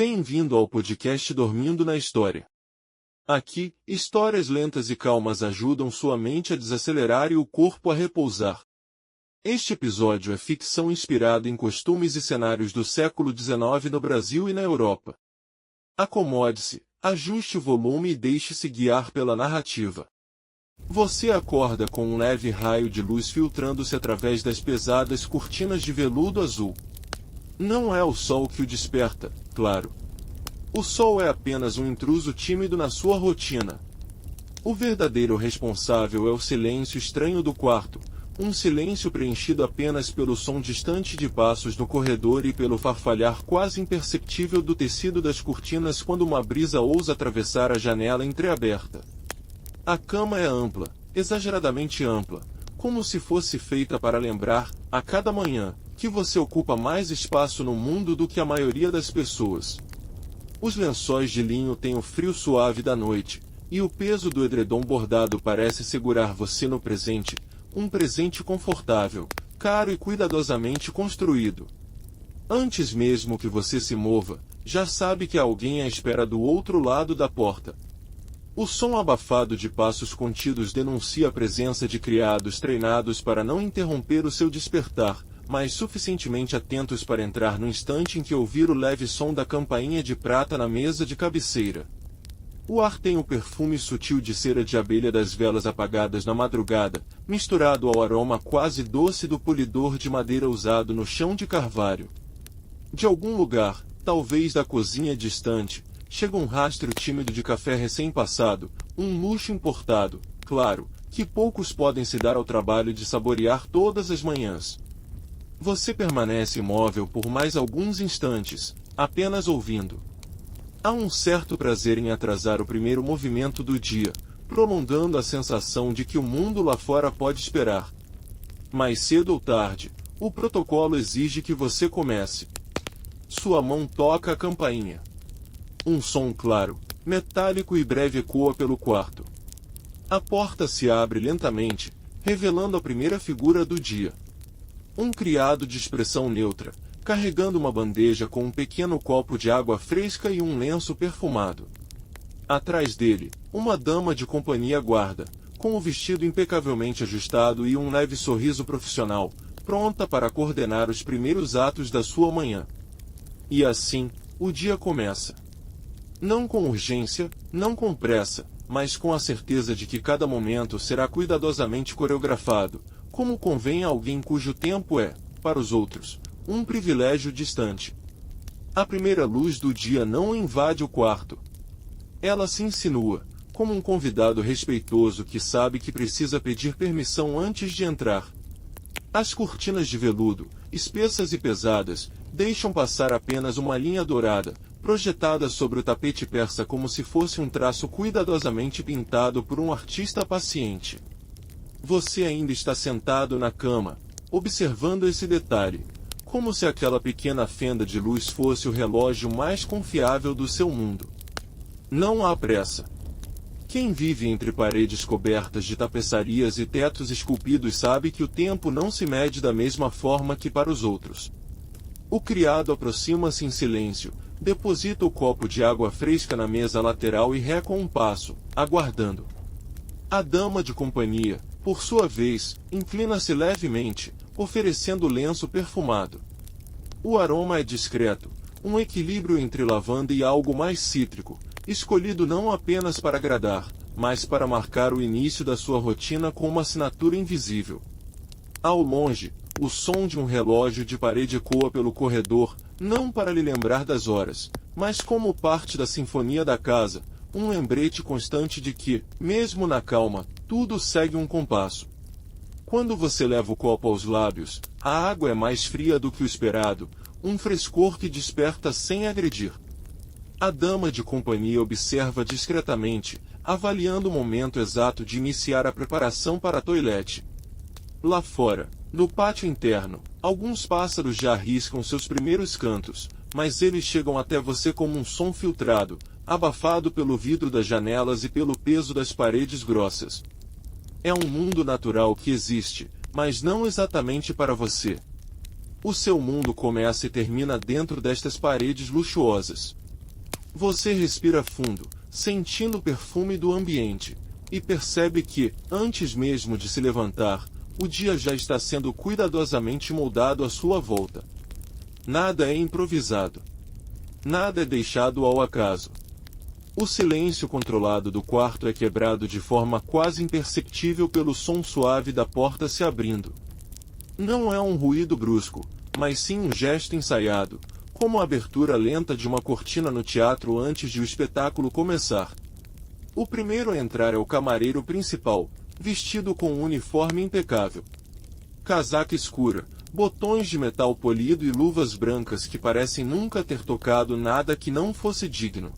Bem-vindo ao podcast Dormindo na História. Aqui, histórias lentas e calmas ajudam sua mente a desacelerar e o corpo a repousar. Este episódio é ficção inspirada em costumes e cenários do século XIX no Brasil e na Europa. Acomode-se, ajuste o volume e deixe-se guiar pela narrativa. Você acorda com um leve raio de luz filtrando-se através das pesadas cortinas de veludo azul. Não é o sol que o desperta, claro. O sol é apenas um intruso tímido na sua rotina. O verdadeiro responsável é o silêncio estranho do quarto, um silêncio preenchido apenas pelo som distante de passos no corredor e pelo farfalhar quase imperceptível do tecido das cortinas quando uma brisa ousa atravessar a janela entreaberta. A cama é ampla, exageradamente ampla, como se fosse feita para lembrar, a cada manhã, que você ocupa mais espaço no mundo do que a maioria das pessoas. Os lençóis de linho têm o frio suave da noite, e o peso do edredom bordado parece segurar você no presente, um presente confortável, caro e cuidadosamente construído. Antes mesmo que você se mova, já sabe que há alguém à espera do outro lado da porta. O som abafado de passos contidos denuncia a presença de criados treinados para não interromper o seu despertar, mas suficientemente atentos para entrar no instante em que ouvir o leve som da campainha de prata na mesa de cabeceira. O ar tem o perfume sutil de cera de abelha das velas apagadas na madrugada, misturado ao aroma quase doce do polidor de madeira usado no chão de carvalho. De algum lugar, talvez da cozinha distante, chega um rastro tímido de café recém-passado, um luxo importado, claro, que poucos podem se dar ao trabalho de saborear todas as manhãs. Você permanece imóvel por mais alguns instantes, apenas ouvindo. Há um certo prazer em atrasar o primeiro movimento do dia, prolongando a sensação de que o mundo lá fora pode esperar. Mais cedo ou tarde, o protocolo exige que você comece. Sua mão toca a campainha. Um som claro, metálico e breve ecoa pelo quarto. A porta se abre lentamente, revelando a primeira figura do dia. Um criado de expressão neutra, carregando uma bandeja com um pequeno copo de água fresca e um lenço perfumado. Atrás dele, uma dama de companhia aguarda, com o vestido impecavelmente ajustado e um leve sorriso profissional, pronta para coordenar os primeiros atos da sua manhã. E assim, o dia começa. Não com urgência, não com pressa, mas com a certeza de que cada momento será cuidadosamente coreografado, como convém a alguém cujo tempo é, para os outros, um privilégio distante. A primeira luz do dia não invade o quarto. Ela se insinua, como um convidado respeitoso que sabe que precisa pedir permissão antes de entrar. As cortinas de veludo, espessas e pesadas, deixam passar apenas uma linha dourada, projetada sobre o tapete persa como se fosse um traço cuidadosamente pintado por um artista paciente. Você ainda está sentado na cama, observando esse detalhe, como se aquela pequena fenda de luz fosse o relógio mais confiável do seu mundo. Não há pressa. Quem vive entre paredes cobertas de tapeçarias e tetos esculpidos sabe que o tempo não se mede da mesma forma que para os outros. O criado aproxima-se em silêncio, deposita o copo de água fresca na mesa lateral e reca um passo, aguardando. A dama de companhia, por sua vez, inclina-se levemente, oferecendo lenço perfumado. O aroma é discreto, um equilíbrio entre lavanda e algo mais cítrico, escolhido não apenas para agradar, mas para marcar o início da sua rotina com uma assinatura invisível. Ao longe, o som de um relógio de parede ecoa pelo corredor, não para lhe lembrar das horas, mas como parte da sinfonia da casa, um lembrete constante de que, mesmo na calma, tudo segue um compasso. Quando você leva o copo aos lábios, a água é mais fria do que o esperado, um frescor que desperta sem agredir. A dama de companhia observa discretamente, avaliando o momento exato de iniciar a preparação para a toilette. Lá fora, no pátio interno, alguns pássaros já arriscam seus primeiros cantos, mas eles chegam até você como um som filtrado, abafado pelo vidro das janelas e pelo peso das paredes grossas. É um mundo natural que existe, mas não exatamente para você. O seu mundo começa e termina dentro destas paredes luxuosas. Você respira fundo, sentindo o perfume do ambiente, e percebe que, antes mesmo de se levantar, o dia já está sendo cuidadosamente moldado à sua volta. Nada é improvisado. Nada é deixado ao acaso. O silêncio controlado do quarto é quebrado de forma quase imperceptível pelo som suave da porta se abrindo. Não é um ruído brusco, mas sim um gesto ensaiado, como a abertura lenta de uma cortina no teatro antes de o espetáculo começar. O primeiro a entrar é o camareiro principal, vestido com um uniforme impecável. Casaca escura, botões de metal polido e luvas brancas que parecem nunca ter tocado nada que não fosse digno.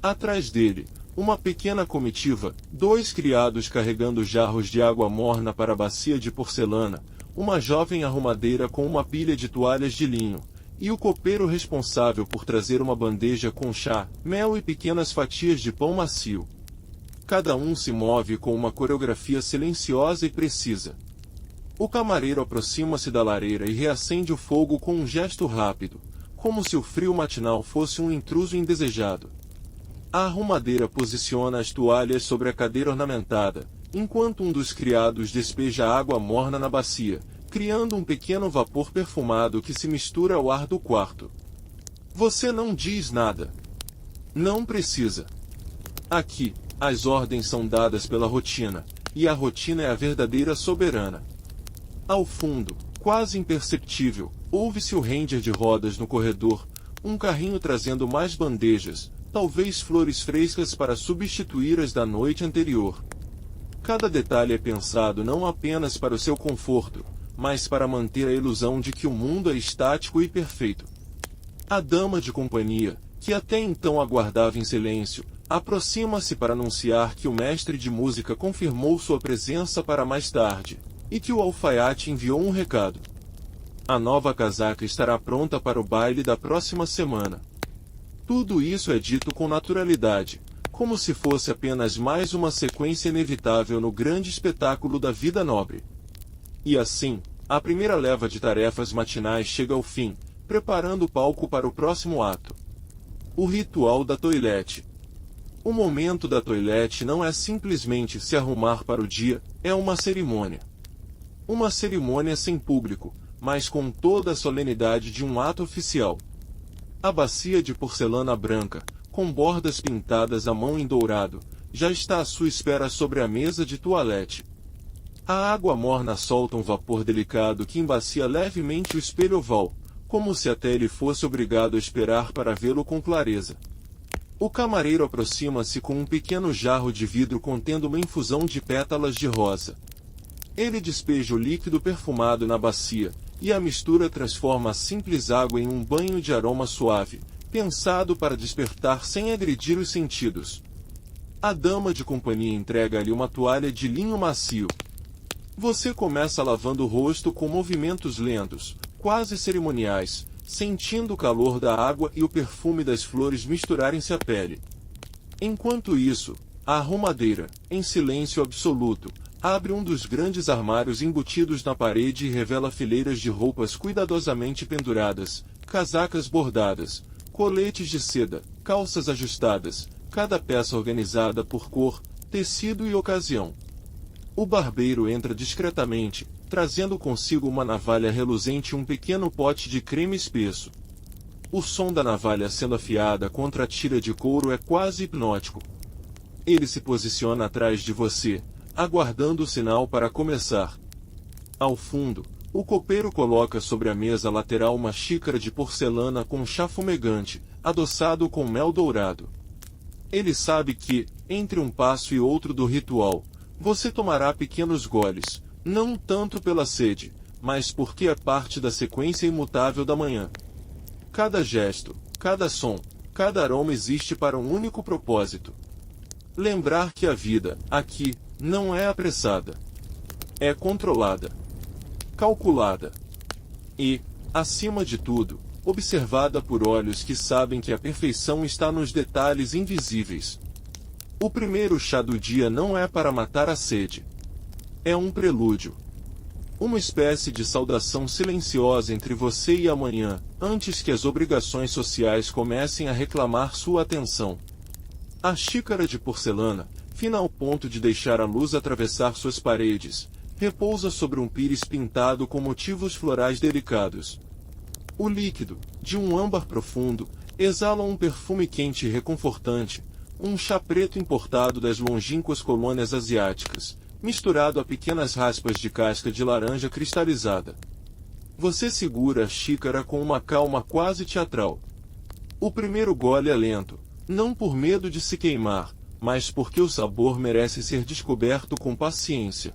Atrás dele, uma pequena comitiva, 2 criados carregando jarros de água morna para a bacia de porcelana, uma jovem arrumadeira com uma pilha de toalhas de linho, e o copeiro responsável por trazer uma bandeja com chá, mel e pequenas fatias de pão macio. Cada um se move com uma coreografia silenciosa e precisa. O camareiro aproxima-se da lareira e reacende o fogo com um gesto rápido, como se o frio matinal fosse um intruso indesejado. A arrumadeira posiciona as toalhas sobre a cadeira ornamentada, enquanto um dos criados despeja água morna na bacia, criando um pequeno vapor perfumado que se mistura ao ar do quarto. Você não diz nada. Não precisa. Aqui, as ordens são dadas pela rotina, e a rotina é a verdadeira soberana. Ao fundo, quase imperceptível, ouve-se o ranger de rodas no corredor, um carrinho trazendo mais bandejas, talvez flores frescas para substituir as da noite anterior. Cada detalhe é pensado não apenas para o seu conforto, mas para manter a ilusão de que o mundo é estático e perfeito. A dama de companhia, que até então aguardava em silêncio, aproxima-se para anunciar que o mestre de música confirmou sua presença para mais tarde, e que o alfaiate enviou um recado. A nova casaca estará pronta para o baile da próxima semana. Tudo isso é dito com naturalidade, como se fosse apenas mais uma sequência inevitável no grande espetáculo da vida nobre. E assim, a primeira leva de tarefas matinais chega ao fim, preparando o palco para o próximo ato. O ritual da toilette. O momento da toilette não é simplesmente se arrumar para o dia, é uma cerimônia. Uma cerimônia sem público, mas com toda a solenidade de um ato oficial. A bacia de porcelana branca, com bordas pintadas à mão em dourado, já está à sua espera sobre a mesa de toilette. A água morna solta um vapor delicado que embacia levemente o espelho oval, como se até ele fosse obrigado a esperar para vê-lo com clareza. O camareiro aproxima-se com um pequeno jarro de vidro contendo uma infusão de pétalas de rosa. Ele despeja o líquido perfumado na bacia, e a mistura transforma a simples água em um banho de aroma suave, pensado para despertar sem agredir os sentidos. A dama de companhia entrega-lhe uma toalha de linho macio. Você começa lavando o rosto com movimentos lentos, quase cerimoniais, sentindo o calor da água e o perfume das flores misturarem-se à pele. Enquanto isso, a arrumadeira, em silêncio absoluto, abre um dos grandes armários embutidos na parede e revela fileiras de roupas cuidadosamente penduradas, casacas bordadas, coletes de seda, calças ajustadas, cada peça organizada por cor, tecido e ocasião. O barbeiro entra discretamente, trazendo consigo uma navalha reluzente e um pequeno pote de creme espesso. O som da navalha sendo afiada contra a tira de couro é quase hipnótico. Ele se posiciona atrás de você, aguardando o sinal para começar. Ao fundo, o copeiro coloca sobre a mesa lateral uma xícara de porcelana com chá fumegante, adoçado com mel dourado. Ele sabe que, entre um passo e outro do ritual, você tomará pequenos goles, não tanto pela sede, mas porque é parte da sequência imutável da manhã. Cada gesto, cada som, cada aroma existe para um único propósito. Lembrar que a vida, aqui, não é apressada. É controlada. Calculada. E, acima de tudo, observada por olhos que sabem que a perfeição está nos detalhes invisíveis. O primeiro chá do dia não é para matar a sede. É um prelúdio. Uma espécie de saudação silenciosa entre você e a manhã, antes que as obrigações sociais comecem a reclamar sua atenção. A xícara de porcelana, fina ao ponto de deixar a luz atravessar suas paredes, repousa sobre um pires pintado com motivos florais delicados. O líquido, de um âmbar profundo, exala um perfume quente e reconfortante, um chá preto importado das longínquas colônias asiáticas, misturado a pequenas raspas de casca de laranja cristalizada. Você segura a xícara com uma calma quase teatral. O primeiro gole é lento, não por medo de se queimar, mas porque o sabor merece ser descoberto com paciência.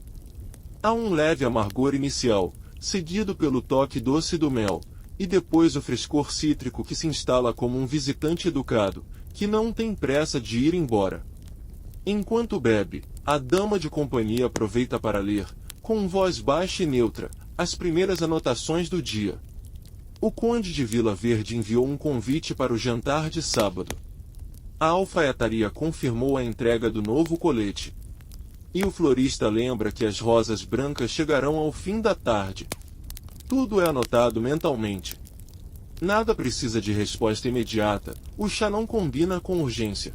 Há um leve amargor inicial, seguido pelo toque doce do mel, e depois o frescor cítrico que se instala como um visitante educado, que não tem pressa de ir embora. Enquanto bebe, a dama de companhia aproveita para ler, com voz baixa e neutra, as primeiras anotações do dia. O conde de Vila Verde enviou um convite para o jantar de sábado. A alfaiataria confirmou a entrega do novo colete. E o florista lembra que as rosas brancas chegarão ao fim da tarde. Tudo é anotado mentalmente. Nada precisa de resposta imediata, o chá não combina com urgência.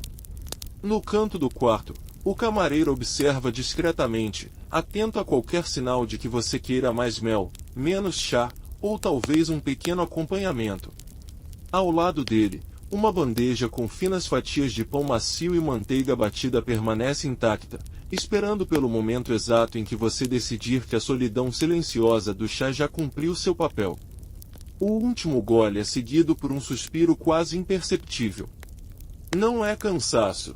No canto do quarto, o camareiro observa discretamente, atento a qualquer sinal de que você queira mais mel, menos chá, ou talvez um pequeno acompanhamento. Ao lado dele, uma bandeja com finas fatias de pão macio e manteiga batida permanece intacta, esperando pelo momento exato em que você decidir que a solidão silenciosa do chá já cumpriu seu papel. O último gole é seguido por um suspiro quase imperceptível. Não é cansaço.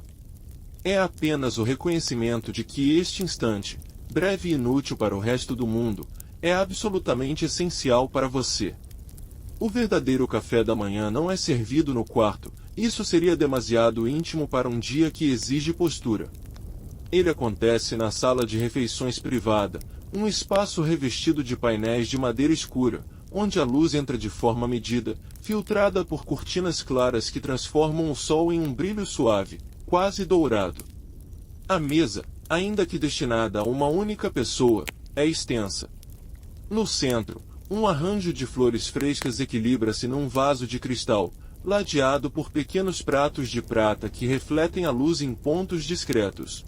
É apenas o reconhecimento de que este instante, breve e inútil para o resto do mundo, é absolutamente essencial para você. O verdadeiro café da manhã não é servido no quarto, isso seria demasiado íntimo para um dia que exige postura. Ele acontece na sala de refeições privada, um espaço revestido de painéis de madeira escura, onde a luz entra de forma medida, filtrada por cortinas claras que transformam o sol em um brilho suave, quase dourado. A mesa, ainda que destinada a uma única pessoa, é extensa. No centro, um arranjo de flores frescas equilibra-se num vaso de cristal, ladeado por pequenos pratos de prata que refletem a luz em pontos discretos.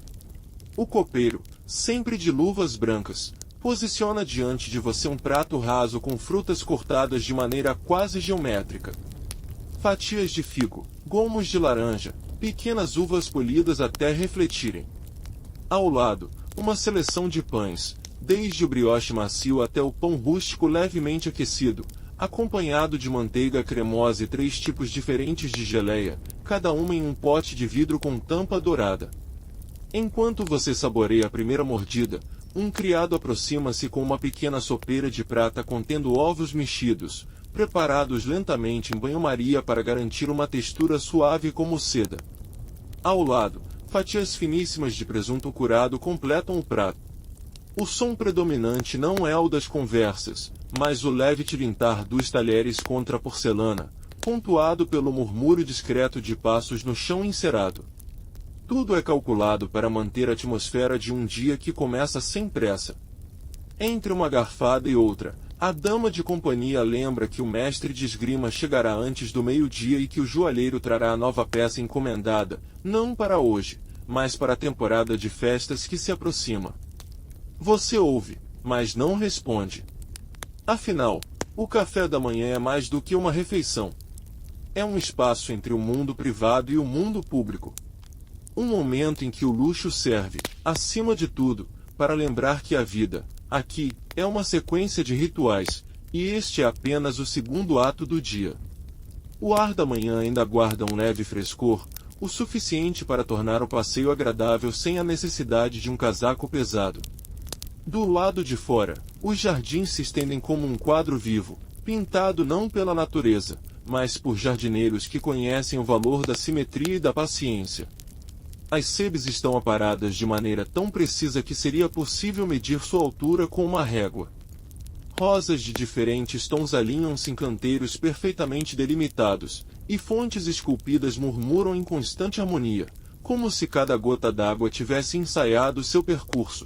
O copeiro, sempre de luvas brancas, posiciona diante de você um prato raso com frutas cortadas de maneira quase geométrica. Fatias de figo, gomos de laranja, pequenas uvas polidas até refletirem. Ao lado, uma seleção de pães, desde o brioche macio até o pão rústico levemente aquecido, acompanhado de manteiga cremosa e 3 tipos diferentes de geleia, cada uma em um pote de vidro com tampa dourada. Enquanto você saboreia a primeira mordida, um criado aproxima-se com uma pequena sopeira de prata contendo ovos mexidos, preparados lentamente em banho-maria para garantir uma textura suave como seda. Ao lado, fatias finíssimas de presunto curado completam o prato. O som predominante não é o das conversas, mas o leve tilintar dos talheres contra a porcelana, pontuado pelo murmúrio discreto de passos no chão encerado. Tudo é calculado para manter a atmosfera de um dia que começa sem pressa. Entre uma garfada e outra, a dama de companhia lembra que o mestre de esgrima chegará antes do meio-dia e que o joalheiro trará a nova peça encomendada, não para hoje, mas para a temporada de festas que se aproxima. Você ouve, mas não responde. Afinal, o café da manhã é mais do que uma refeição. É um espaço entre o mundo privado e o mundo público. Um momento em que o luxo serve, acima de tudo, para lembrar que a vida, aqui, é uma sequência de rituais, e este é apenas o segundo ato do dia. O ar da manhã ainda guarda um leve frescor, o suficiente para tornar o passeio agradável sem a necessidade de um casaco pesado. Do lado de fora, os jardins se estendem como um quadro vivo, pintado não pela natureza, mas por jardineiros que conhecem o valor da simetria e da paciência. As sebes estão aparadas de maneira tão precisa que seria possível medir sua altura com uma régua. Rosas de diferentes tons alinham-se em canteiros perfeitamente delimitados, e fontes esculpidas murmuram em constante harmonia, como se cada gota d'água tivesse ensaiado seu percurso.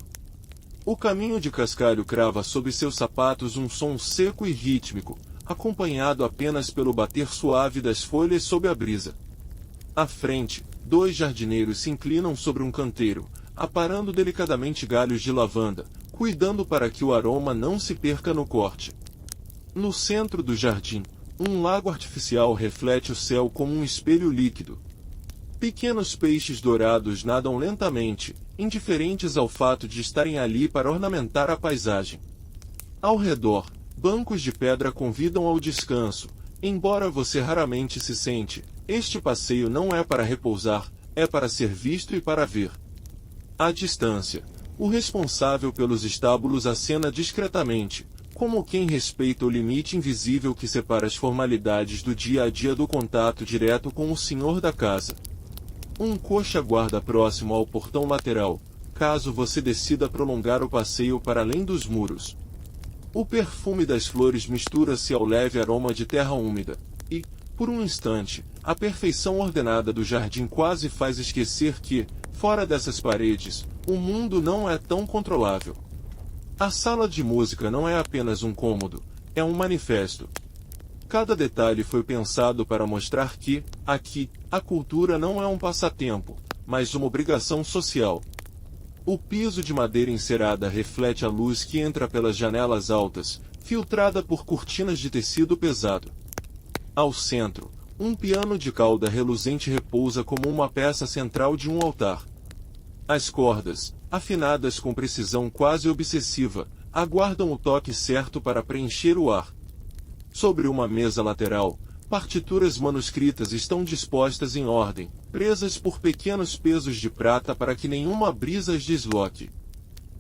O caminho de cascalho crava sob seus sapatos um som seco e rítmico, acompanhado apenas pelo bater suave das folhas sob a brisa. À frente, dois jardineiros se inclinam sobre um canteiro, aparando delicadamente galhos de lavanda, cuidando para que o aroma não se perca no corte. No centro do jardim, um lago artificial reflete o céu como um espelho líquido. Pequenos peixes dourados nadam lentamente, indiferentes ao fato de estarem ali para ornamentar a paisagem. Ao redor, bancos de pedra convidam ao descanso, embora você raramente se sente. Este passeio não é para repousar, é para ser visto e para ver. À distância, o responsável pelos estábulos acena discretamente, como quem respeita o limite invisível que separa as formalidades do dia a dia do contato direto com o senhor da casa. Um coxa guarda próximo ao portão lateral, caso você decida prolongar o passeio para além dos muros. O perfume das flores mistura-se ao leve aroma de terra úmida, e, por um instante, a perfeição ordenada do jardim quase faz esquecer que, fora dessas paredes, o mundo não é tão controlável. A sala de música não é apenas um cômodo, é um manifesto. Cada detalhe foi pensado para mostrar que, aqui, a cultura não é um passatempo, mas uma obrigação social. O piso de madeira encerada reflete a luz que entra pelas janelas altas, filtrada por cortinas de tecido pesado. Ao centro, um piano de cauda reluzente repousa como uma peça central de um altar. As cordas, afinadas com precisão quase obsessiva, aguardam o toque certo para preencher o ar. Sobre uma mesa lateral, partituras manuscritas estão dispostas em ordem, presas por pequenos pesos de prata para que nenhuma brisa as desloque.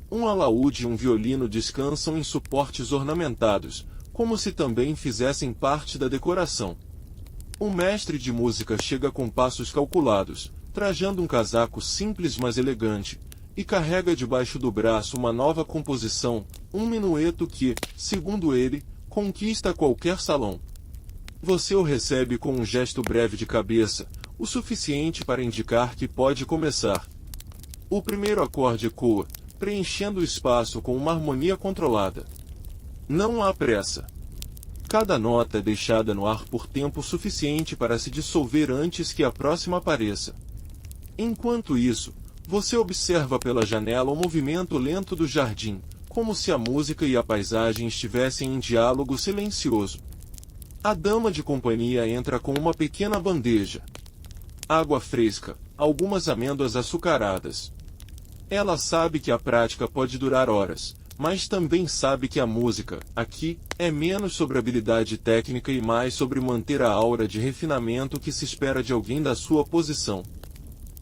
Um alaúde e um violino descansam em suportes ornamentados, como se também fizessem parte da decoração. O mestre de música chega com passos calculados, trajando um casaco simples mas elegante, e carrega debaixo do braço uma nova composição, um minueto que, segundo ele, conquista qualquer salão. Você o recebe com um gesto breve de cabeça, o suficiente para indicar que pode começar. O primeiro acorde ecoa, preenchendo o espaço com uma harmonia controlada. Não há pressa. Cada nota é deixada no ar por tempo suficiente para se dissolver antes que a próxima apareça. Enquanto isso, você observa pela janela o movimento lento do jardim, como se a música e a paisagem estivessem em diálogo silencioso. A dama de companhia entra com uma pequena bandeja. Água fresca, algumas amêndoas açucaradas. Ela sabe que a prática pode durar horas, mas também sabe que a música, aqui, é menos sobre habilidade técnica e mais sobre manter a aura de refinamento que se espera de alguém da sua posição.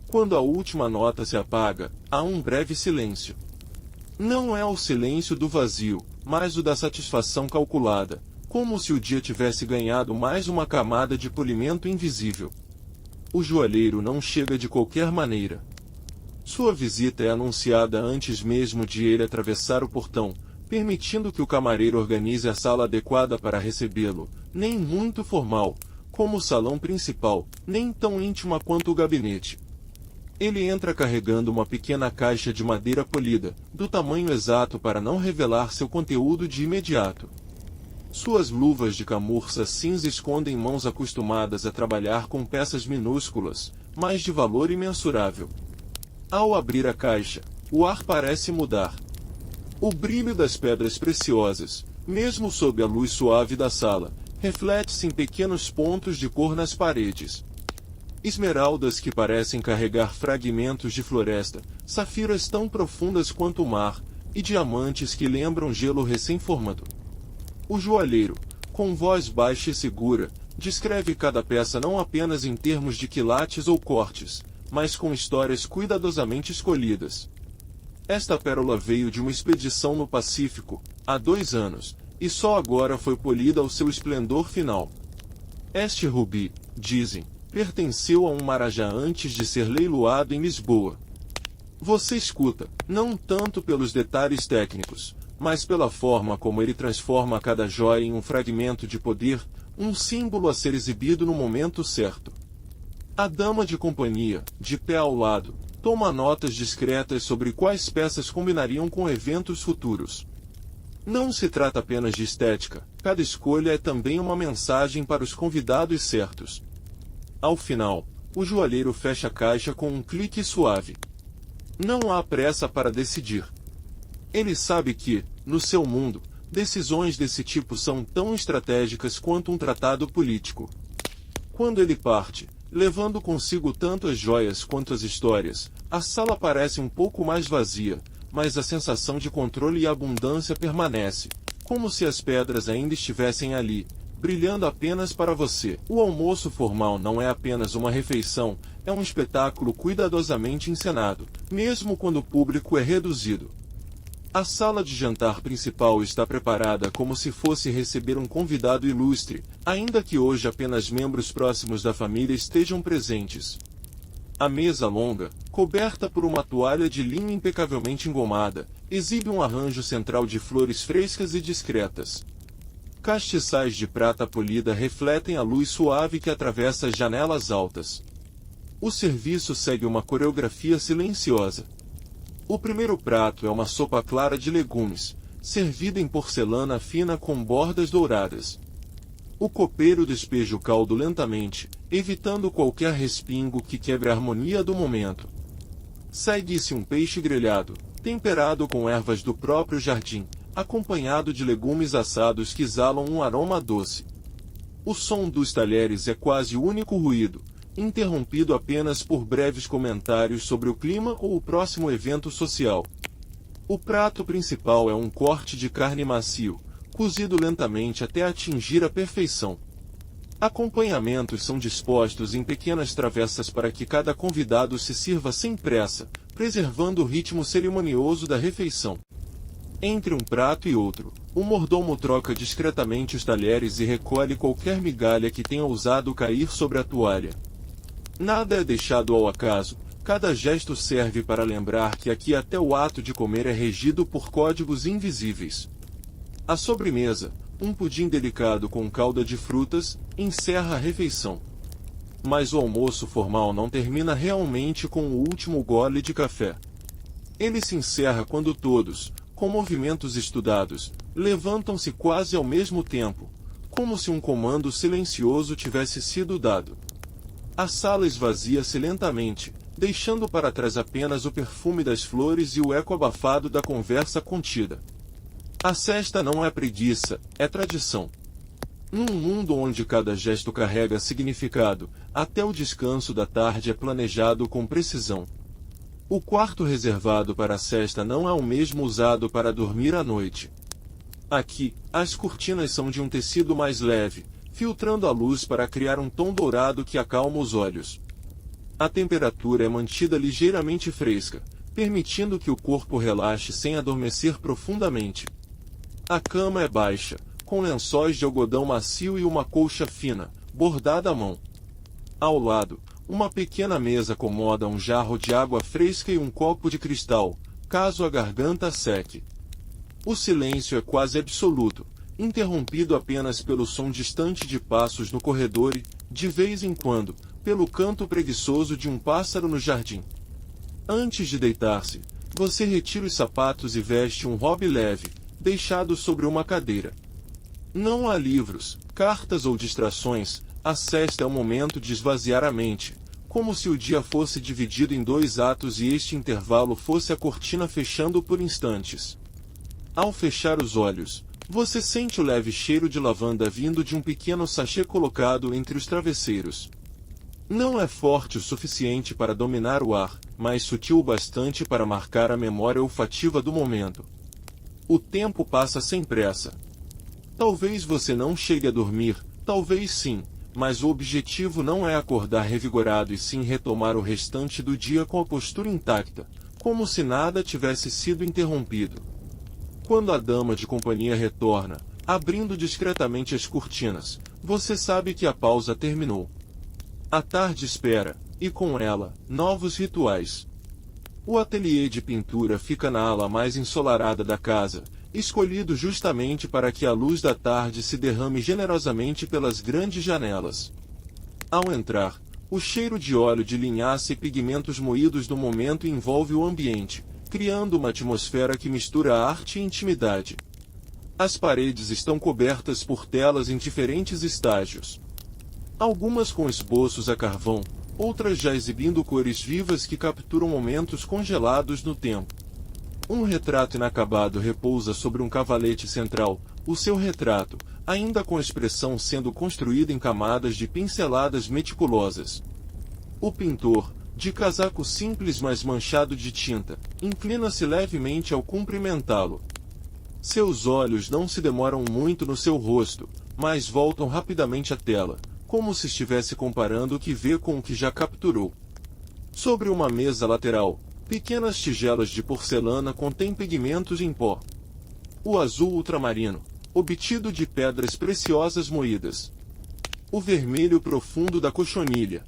Quando a última nota se apaga, há um breve silêncio. Não é o silêncio do vazio, mas o da satisfação calculada, como se o dia tivesse ganhado mais uma camada de polimento invisível. O joalheiro não chega de qualquer maneira. Sua visita é anunciada antes mesmo de ele atravessar o portão, permitindo que o camareiro organize a sala adequada para recebê-lo, nem muito formal, como o salão principal, nem tão íntima quanto o gabinete. Ele entra carregando uma pequena caixa de madeira polida, do tamanho exato para não revelar seu conteúdo de imediato. Suas luvas de camurça cinza escondem mãos acostumadas a trabalhar com peças minúsculas, mas de valor imensurável. Ao abrir a caixa, o ar parece mudar. O brilho das pedras preciosas, mesmo sob a luz suave da sala, reflete-se em pequenos pontos de cor nas paredes. Esmeraldas que parecem carregar fragmentos de floresta, safiras tão profundas quanto o mar, e diamantes que lembram gelo recém-formado. O joalheiro, com voz baixa e segura, descreve cada peça não apenas em termos de quilates ou cortes, mas com histórias cuidadosamente escolhidas. Esta pérola veio de uma expedição no Pacífico, há 2 anos, e só agora foi polida ao seu esplendor final. Este rubi, dizem, pertenceu a um marajá antes de ser leiloado em Lisboa. Você escuta, não tanto pelos detalhes técnicos, mas pela forma como ele transforma cada joia em um fragmento de poder, um símbolo a ser exibido no momento certo. A dama de companhia, de pé ao lado, Toma notas discretas sobre quais peças combinariam com eventos futuros. Não se trata apenas de estética, cada escolha é também uma mensagem para os convidados certos. Ao final, o joalheiro fecha a caixa com um clique suave. Não há pressa para decidir. Ele sabe que, no seu mundo, decisões desse tipo são tão estratégicas quanto um tratado político. Quando ele parte, levando consigo tanto as joias quanto as histórias, a sala parece um pouco mais vazia, mas a sensação de controle e abundância permanece, como se as pedras ainda estivessem ali, brilhando apenas para você. O almoço formal não é apenas uma refeição, é um espetáculo cuidadosamente encenado, mesmo quando o público é reduzido. A sala de jantar principal está preparada como se fosse receber um convidado ilustre, ainda que hoje apenas membros próximos da família estejam presentes. A mesa longa, coberta por uma toalha de linho impecavelmente engomada, exibe um arranjo central de flores frescas e discretas. Castiçais de prata polida refletem a luz suave que atravessa as janelas altas. O serviço segue uma coreografia silenciosa. O primeiro prato é uma sopa clara de legumes, servida em porcelana fina com bordas douradas. O copeiro despeja o caldo lentamente, evitando qualquer respingo que quebre a harmonia do momento. Segue-se um peixe grelhado, temperado com ervas do próprio jardim, acompanhado de legumes assados que exalam um aroma doce. O som dos talheres é quase o único ruído, interrompido apenas por breves comentários sobre o clima ou o próximo evento social. O prato principal é um corte de carne macio, cozido lentamente até atingir a perfeição. Acompanhamentos são dispostos em pequenas travessas para que cada convidado se sirva sem pressa, preservando o ritmo cerimonioso da refeição. Entre um prato e outro, o mordomo troca discretamente os talheres e recolhe qualquer migalha que tenha ousado cair sobre a toalha. Nada é deixado ao acaso, cada gesto serve para lembrar que aqui até o ato de comer é regido por códigos invisíveis. A sobremesa, um pudim delicado com calda de frutas, encerra a refeição. Mas o almoço formal não termina realmente com o último gole de café. Ele se encerra quando todos, com movimentos estudados, levantam-se quase ao mesmo tempo, como se um comando silencioso tivesse sido dado. A sala esvazia-se lentamente, deixando para trás apenas o perfume das flores e o eco abafado da conversa contida. A sesta não é preguiça, é tradição. Num mundo onde cada gesto carrega significado, até o descanso da tarde é planejado com precisão. O quarto reservado para a sesta não é o mesmo usado para dormir à noite. Aqui, as cortinas são de um tecido mais leve, filtrando a luz para criar um tom dourado que acalma os olhos. A temperatura é mantida ligeiramente fresca, permitindo que o corpo relaxe sem adormecer profundamente. A cama é baixa, com lençóis de algodão macio e uma colcha fina, bordada à mão. Ao lado, uma pequena mesa acomoda um jarro de água fresca e um copo de cristal, caso a garganta seque. O silêncio é quase absoluto, interrompido apenas pelo som distante de passos no corredor e, de vez em quando, pelo canto preguiçoso de um pássaro no jardim. Antes de deitar-se, você retira os sapatos e veste um hobby leve, deixado sobre uma cadeira. Não há livros, cartas ou distrações, a sesta é o momento de esvaziar a mente, como se o dia fosse dividido em 2 atos e este intervalo fosse a cortina fechando por instantes. Ao fechar os olhos, você sente o leve cheiro de lavanda vindo de um pequeno sachê colocado entre os travesseiros. Não é forte o suficiente para dominar o ar, mas sutil o bastante para marcar a memória olfativa do momento. O tempo passa sem pressa. Talvez você não chegue a dormir, talvez sim, mas o objetivo não é acordar revigorado e sim retomar o restante do dia com a postura intacta, como se nada tivesse sido interrompido. Quando a dama de companhia retorna, abrindo discretamente as cortinas, você sabe que a pausa terminou. A tarde espera, e com ela, novos rituais. O ateliê de pintura fica na ala mais ensolarada da casa, escolhido justamente para que a luz da tarde se derrame generosamente pelas grandes janelas. Ao entrar, O cheiro de óleo de linhaça e pigmentos moídos no momento envolve o ambiente, criando uma atmosfera que mistura arte e intimidade. As paredes estão cobertas por telas em diferentes estágios. Algumas com esboços a carvão, outras já exibindo cores vivas que capturam momentos congelados no tempo. Um retrato inacabado repousa sobre um cavalete central, o seu retrato, ainda com a expressão sendo construída em camadas de pinceladas meticulosas. O pintor, de casaco simples mas manchado de tinta, inclina-se levemente ao cumprimentá-lo. Seus olhos não se demoram muito no seu rosto, mas voltam rapidamente à tela, como se estivesse comparando o que vê com o que já capturou. Sobre uma mesa lateral, pequenas tigelas de porcelana contêm pigmentos em pó. O azul ultramarino, obtido de pedras preciosas moídas. O vermelho profundo da cochonilha.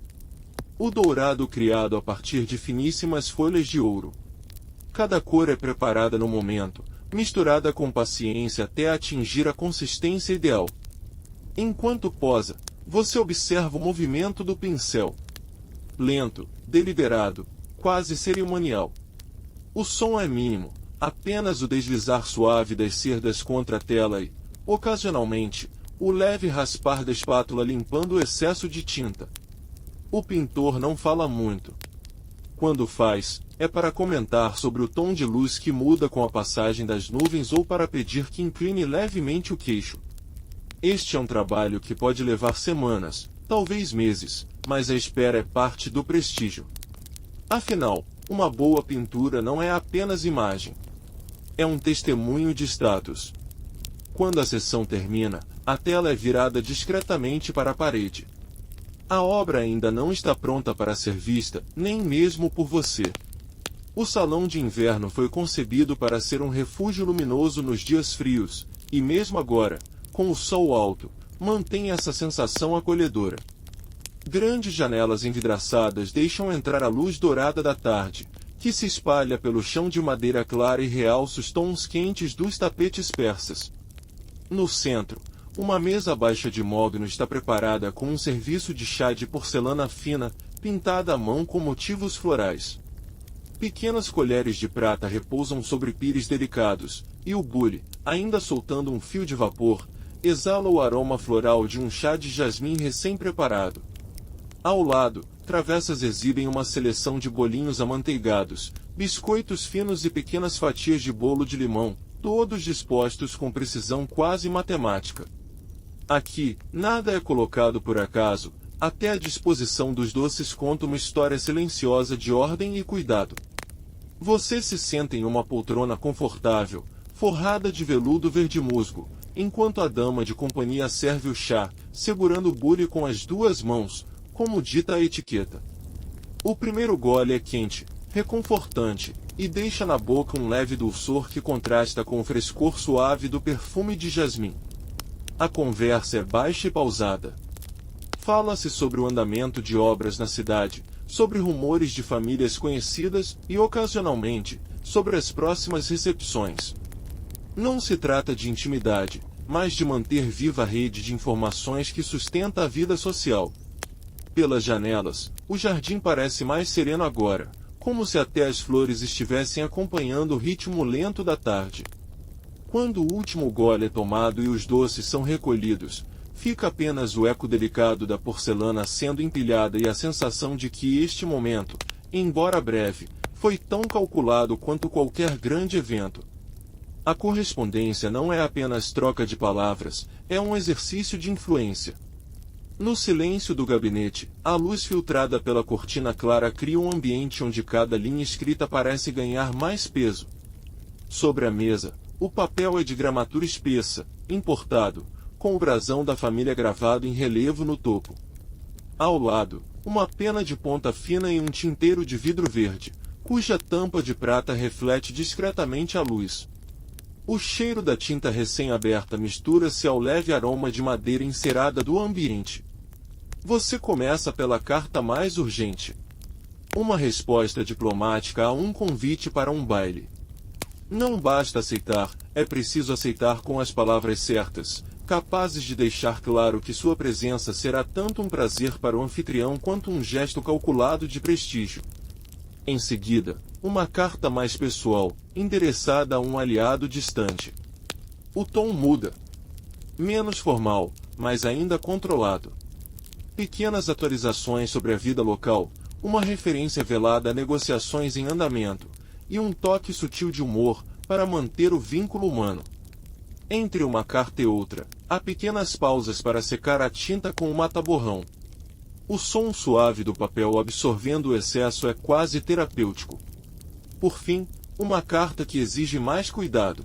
O dourado criado a partir de finíssimas folhas de ouro. Cada cor é preparada no momento, misturada com paciência até atingir a consistência ideal. Enquanto posa, você observa o movimento do pincel. Lento, deliberado, quase cerimonial. O som é mínimo, apenas o deslizar suave das cerdas contra a tela e, ocasionalmente, o leve raspar da espátula limpando o excesso de tinta. O pintor não fala muito. Quando faz, é para comentar sobre o tom de luz que muda com a passagem das nuvens ou para pedir que incline levemente o queixo. Este é um trabalho que pode levar semanas, talvez meses, mas a espera é parte do prestígio. Afinal, uma boa pintura não é apenas imagem. É um testemunho de status. Quando a sessão termina, a tela é virada discretamente para a parede. A obra ainda não está pronta para ser vista, nem mesmo por você. O salão de inverno foi concebido para ser um refúgio luminoso nos dias frios, e mesmo agora, com o sol alto, mantém essa sensação acolhedora. Grandes janelas envidraçadas deixam entrar a luz dourada da tarde, que se espalha pelo chão de madeira clara e realça os tons quentes dos tapetes persas. No centro, uma mesa baixa de mogno está preparada com um serviço de chá de porcelana fina, pintada à mão com motivos florais. Pequenas colheres de prata repousam sobre pires delicados, e o bule, ainda soltando um fio de vapor, exala o aroma floral de um chá de jasmim recém-preparado. Ao lado, travessas exibem uma seleção de bolinhos amanteigados, biscoitos finos e pequenas fatias de bolo de limão, todos dispostos com precisão quase matemática. Aqui, nada é colocado por acaso, até a disposição dos doces conta uma história silenciosa de ordem e cuidado. Você se senta em uma poltrona confortável, forrada de veludo verde musgo, enquanto a dama de companhia serve o chá, segurando o bule com as duas mãos, como dita a etiqueta. O primeiro gole é quente, reconfortante, e deixa na boca um leve dulçor que contrasta com o frescor suave do perfume de jasmim. A conversa é baixa e pausada. Fala-se sobre o andamento de obras na cidade, sobre rumores de famílias conhecidas e, ocasionalmente, sobre as próximas recepções. Não se trata de intimidade, mas de manter viva a rede de informações que sustenta a vida social. Pelas janelas, o jardim parece mais sereno agora, como se até as flores estivessem acompanhando o ritmo lento da tarde. Quando o último gole é tomado e os doces são recolhidos, fica apenas o eco delicado da porcelana sendo empilhada e a sensação de que este momento, embora breve, foi tão calculado quanto qualquer grande evento. A correspondência não é apenas troca de palavras, é um exercício de influência. No silêncio do gabinete, a luz filtrada pela cortina clara cria um ambiente onde cada linha escrita parece ganhar mais peso. Sobre a mesa, o papel é de gramatura espessa, importado, com o brasão da família gravado em relevo no topo. Ao lado, uma pena de ponta fina e um tinteiro de vidro verde, cuja tampa de prata reflete discretamente a luz. O cheiro da tinta recém-aberta mistura-se ao leve aroma de madeira encerada do ambiente. Você começa pela carta mais urgente. Uma resposta diplomática a um convite para um baile. Não basta aceitar, é preciso aceitar com as palavras certas, capazes de deixar claro que sua presença será tanto um prazer para o anfitrião quanto um gesto calculado de prestígio. Em seguida, uma carta mais pessoal, endereçada a um aliado distante. O tom muda. Menos formal, mas ainda controlado. Pequenas atualizações sobre a vida local, uma referência velada a negociações em andamento, e um toque sutil de humor para manter o vínculo humano. Entre uma carta e outra, há pequenas pausas para secar a tinta com o mata-borrão. O som suave do papel absorvendo o excesso é quase terapêutico. Por fim, uma carta que exige mais cuidado.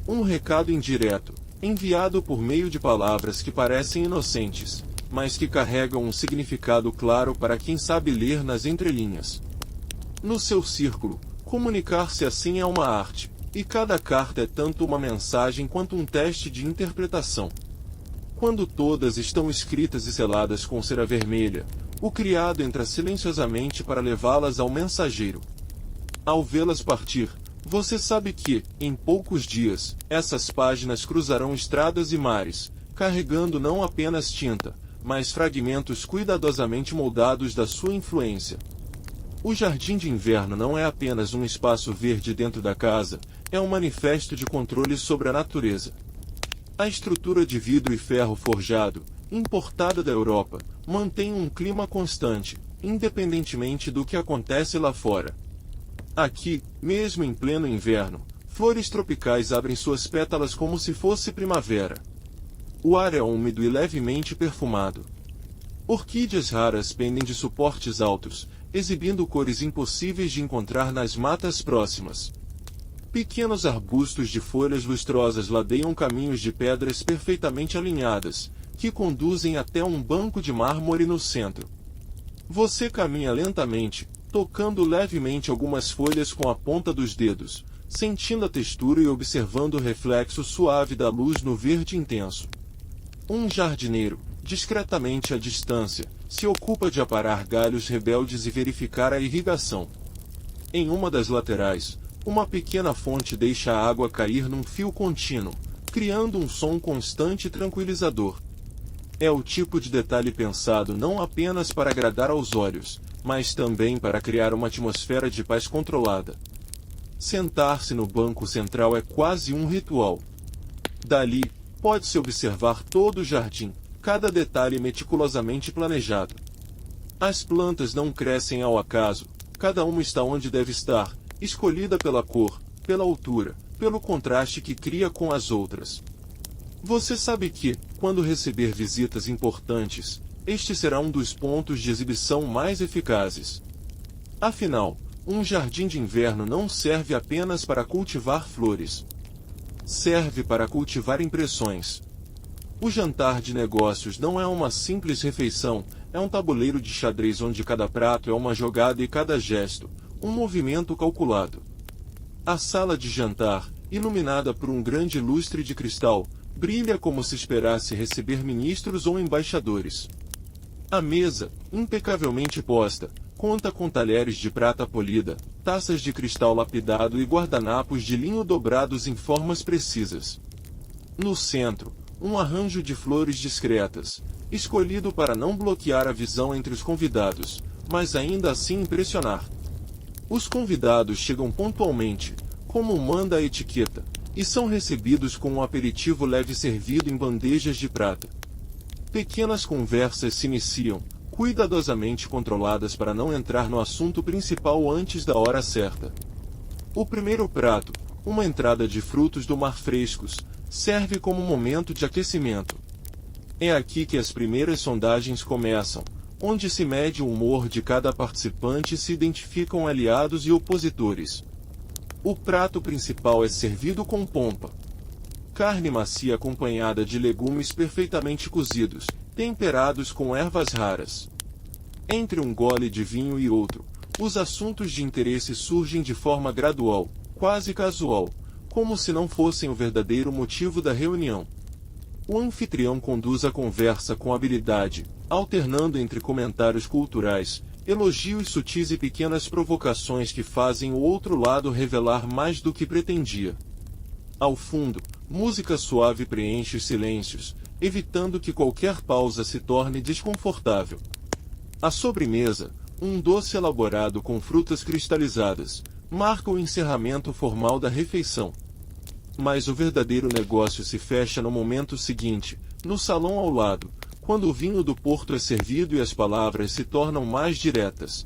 Um recado indireto, enviado por meio de palavras que parecem inocentes, mas que carregam um significado claro para quem sabe ler nas entrelinhas. No seu círculo, comunicar-se assim é uma arte, e cada carta é tanto uma mensagem quanto um teste de interpretação. Quando todas estão escritas e seladas com cera vermelha, o criado entra silenciosamente para levá-las ao mensageiro. Ao vê-las partir, você sabe que, em poucos dias, essas páginas cruzarão estradas e mares, carregando não apenas tinta, mas fragmentos cuidadosamente moldados da sua influência. O jardim de inverno não é apenas um espaço verde dentro da casa, é um manifesto de controle sobre a natureza. A estrutura de vidro e ferro forjado, importada da Europa, mantém um clima constante, independentemente do que acontece lá fora. Aqui, mesmo em pleno inverno, flores tropicais abrem suas pétalas como se fosse primavera. O ar é úmido e levemente perfumado. Orquídeas raras pendem de suportes altos, exibindo cores impossíveis de encontrar nas matas próximas. Pequenos arbustos de folhas lustrosas ladeiam caminhos de pedras perfeitamente alinhadas, que conduzem até um banco de mármore no centro. Você caminha lentamente, tocando levemente algumas folhas com a ponta dos dedos, sentindo a textura e observando o reflexo suave da luz no verde intenso. Um jardineiro, discretamente à distância, se ocupa de aparar galhos rebeldes e verificar a irrigação. Em uma das laterais, uma pequena fonte deixa a água cair num fio contínuo, criando um som constante e tranquilizador. É o tipo de detalhe pensado não apenas para agradar aos olhos, mas também para criar uma atmosfera de paz controlada. Sentar-se no banco central é quase um ritual. Dali, pode-se observar todo o jardim, cada detalhe meticulosamente planejado. As plantas não crescem ao acaso, cada uma está onde deve estar, escolhida pela cor, pela altura, pelo contraste que cria com as outras. Você sabe que, quando receber visitas importantes, este será um dos pontos de exibição mais eficazes. Afinal, um jardim de inverno não serve apenas para cultivar flores. Serve para cultivar impressões. O jantar de negócios não é uma simples refeição, é um tabuleiro de xadrez onde cada prato é uma jogada e cada gesto, um movimento calculado. A sala de jantar, iluminada por um grande lustre de cristal, brilha como se esperasse receber ministros ou embaixadores. A mesa, impecavelmente posta, conta com talheres de prata polida, taças de cristal lapidado e guardanapos de linho dobrados em formas precisas. No centro, um arranjo de flores discretas, escolhido para não bloquear a visão entre os convidados, mas ainda assim impressionar. Os convidados chegam pontualmente, como manda a etiqueta, e são recebidos com um aperitivo leve servido em bandejas de prata. Pequenas conversas se iniciam, cuidadosamente controladas para não entrar no assunto principal antes da hora certa. O primeiro prato, uma entrada de frutos do mar frescos, serve como momento de aquecimento. É aqui que as primeiras sondagens começam, onde se mede o humor de cada participante e se identificam aliados e opositores. O prato principal é servido com pompa. Carne macia acompanhada de legumes perfeitamente cozidos, temperados com ervas raras. Entre um gole de vinho e outro, os assuntos de interesse surgem de forma gradual, quase casual, como se não fossem o verdadeiro motivo da reunião. O anfitrião conduz a conversa com habilidade, alternando entre comentários culturais, elogios sutis e pequenas provocações que fazem o outro lado revelar mais do que pretendia. Ao fundo, Música suave preenche os silêncios, evitando que qualquer pausa se torne desconfortável. A sobremesa, um doce elaborado com frutas cristalizadas, marca o encerramento formal da refeição. Mas o verdadeiro negócio se fecha no momento seguinte, no salão ao lado, quando o vinho do Porto é servido e as palavras se tornam mais diretas.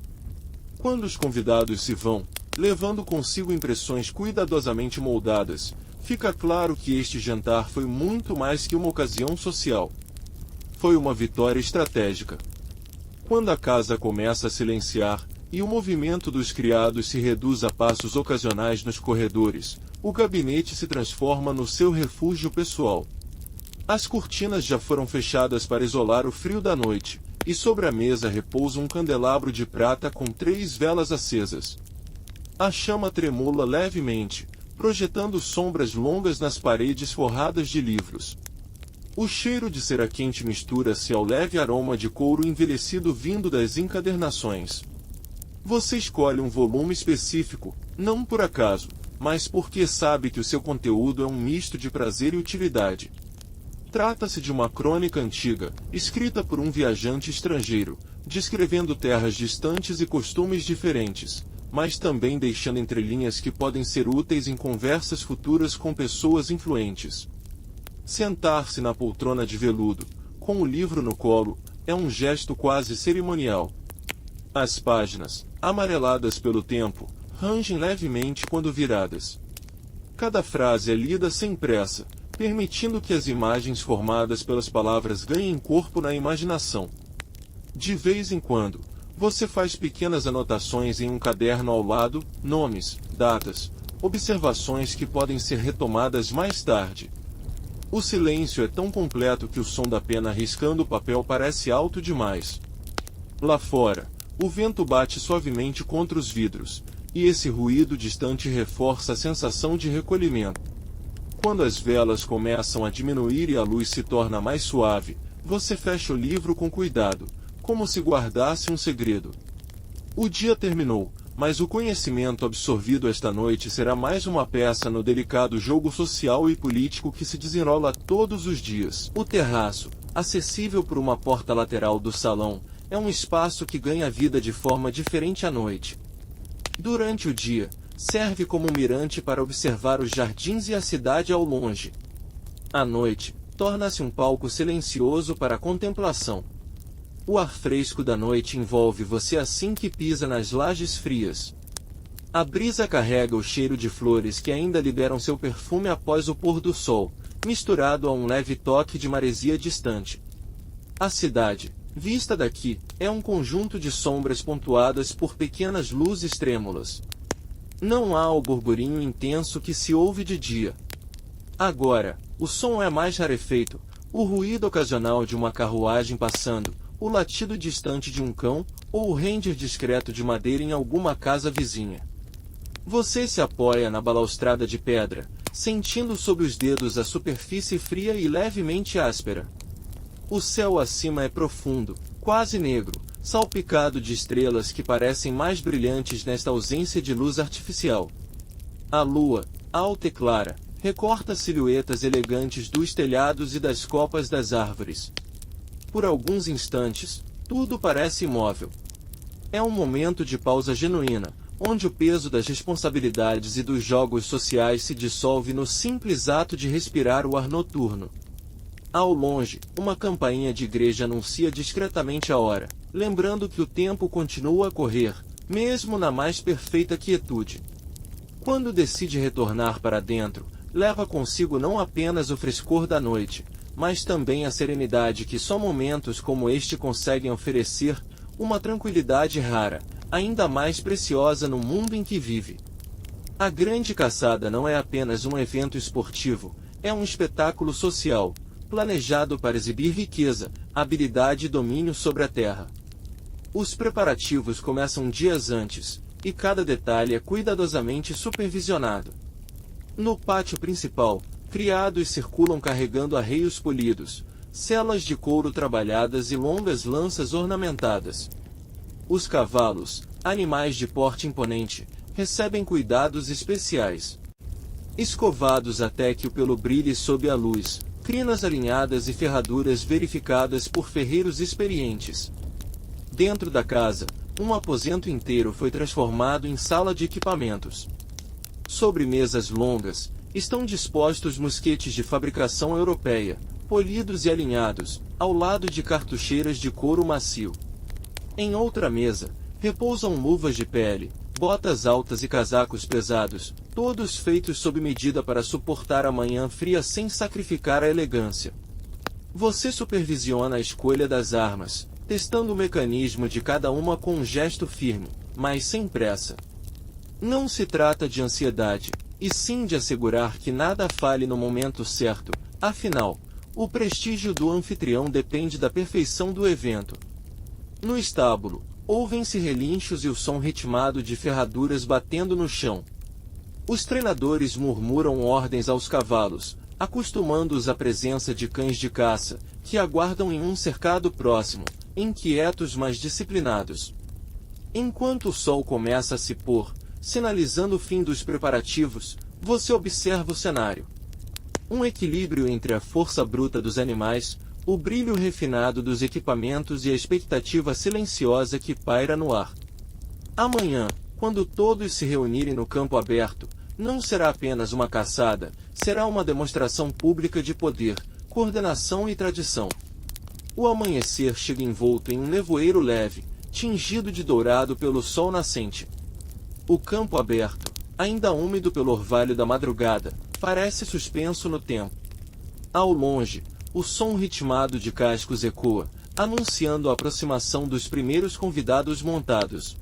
Quando os convidados se vão, levando consigo impressões cuidadosamente moldadas, fica claro que este jantar foi muito mais que uma ocasião social. Foi uma vitória estratégica. Quando a casa começa a silenciar, e o movimento dos criados se reduz a passos ocasionais nos corredores, o gabinete se transforma no seu refúgio pessoal. As cortinas já foram fechadas para isolar o frio da noite, e sobre a mesa repousa um candelabro de prata com 3 velas acesas. A chama tremula levemente, projetando sombras longas nas paredes forradas de livros. O cheiro de cera quente mistura-se ao leve aroma de couro envelhecido vindo das encadernações. Você escolhe um volume específico, não por acaso, mas porque sabe que o seu conteúdo é um misto de prazer e utilidade. Trata-se de uma crônica antiga, escrita por um viajante estrangeiro, descrevendo terras distantes e costumes diferentes, mas também deixando entrelinhas que podem ser úteis em conversas futuras com pessoas influentes. Sentar-se na poltrona de veludo, com o livro no colo, é um gesto quase cerimonial. As páginas, amareladas pelo tempo, rangem levemente quando viradas. Cada frase é lida sem pressa, permitindo que as imagens formadas pelas palavras ganhem corpo na imaginação. De vez em quando, você faz pequenas anotações em um caderno ao lado, nomes, datas, observações que podem ser retomadas mais tarde. O silêncio é tão completo que o som da pena riscando o papel parece alto demais. Lá fora, o vento bate suavemente contra os vidros, e esse ruído distante reforça a sensação de recolhimento. Quando as velas começam a diminuir e a luz se torna mais suave, você fecha o livro com cuidado, como se guardasse um segredo. O dia terminou, mas o conhecimento absorvido esta noite será mais uma peça no delicado jogo social e político que se desenrola todos os dias. O terraço, acessível por uma porta lateral do salão, é um espaço que ganha vida de forma diferente à noite. Durante o dia, serve como um mirante para observar os jardins e a cidade ao longe. À noite, torna-se um palco silencioso para a contemplação. O ar fresco da noite envolve você assim que pisa nas lajes frias. A brisa carrega o cheiro de flores que ainda liberam seu perfume após o pôr do sol, misturado a um leve toque de maresia distante. A cidade, vista daqui, é um conjunto de sombras pontuadas por pequenas luzes trêmulas. Não há o burburinho intenso que se ouve de dia. Agora, o som é mais rarefeito, o ruído ocasional de uma carruagem passando, o latido distante de um cão, ou o render discreto de madeira em alguma casa vizinha. Você se apoia na balaustrada de pedra, sentindo sob os dedos a superfície fria e levemente áspera. O céu acima é profundo, quase negro, salpicado de estrelas que parecem mais brilhantes nesta ausência de luz artificial. A lua, alta e clara, recorta silhuetas elegantes dos telhados e das copas das árvores. Por alguns instantes, tudo parece imóvel. É um momento de pausa genuína, onde o peso das responsabilidades e dos jogos sociais se dissolve no simples ato de respirar o ar noturno. Ao longe, uma campainha de igreja anuncia discretamente a hora, lembrando que o tempo continua a correr, mesmo na mais perfeita quietude. Quando decide retornar para dentro, leva consigo não apenas o frescor da noite, mas também a serenidade que só momentos como este conseguem oferecer, uma tranquilidade rara, ainda mais preciosa no mundo em que vive. A grande caçada não é apenas um evento esportivo, é um espetáculo social, planejado para exibir riqueza, habilidade e domínio sobre a terra. Os preparativos começam dias antes, e cada detalhe é cuidadosamente supervisionado. No pátio principal, criados circulam carregando arreios polidos, selas de couro trabalhadas e longas lanças ornamentadas. Os cavalos, animais de porte imponente, recebem cuidados especiais. escovados até que o pelo brilhe sob a luz, crinas alinhadas e ferraduras verificadas por ferreiros experientes. Dentro da casa, um aposento inteiro foi transformado em sala de equipamentos. Sobre mesas longas, estão dispostos mosquetes de fabricação europeia, polidos e alinhados, ao lado de cartucheiras de couro macio. Em outra mesa, repousam luvas de pele, botas altas e casacos pesados, todos feitos sob medida para suportar a manhã fria sem sacrificar a elegância. Você supervisiona a escolha das armas, testando o mecanismo de cada uma com um gesto firme, mas sem pressa. Não se trata de ansiedade, e sim de assegurar que nada falhe no momento certo, afinal, o prestígio do anfitrião depende da perfeição do evento. No estábulo, ouvem-se relinchos e o som ritmado de ferraduras batendo no chão. Os treinadores murmuram ordens aos cavalos, acostumando-os à presença de cães de caça, que aguardam em um cercado próximo, inquietos mas disciplinados. Enquanto o sol começa a se pôr, sinalizando o fim dos preparativos, você observa o cenário. Um equilíbrio entre a força bruta dos animais, o brilho refinado dos equipamentos e a expectativa silenciosa que paira no ar. Amanhã, quando todos se reunirem no campo aberto, não será apenas uma caçada, será uma demonstração pública de poder, coordenação e tradição. O amanhecer chega envolto em um nevoeiro leve, tingido de dourado pelo sol nascente. O campo aberto, ainda úmido pelo orvalho da madrugada, parece suspenso no tempo. Ao longe, o som ritmado de cascos ecoa, anunciando a aproximação dos primeiros convidados montados.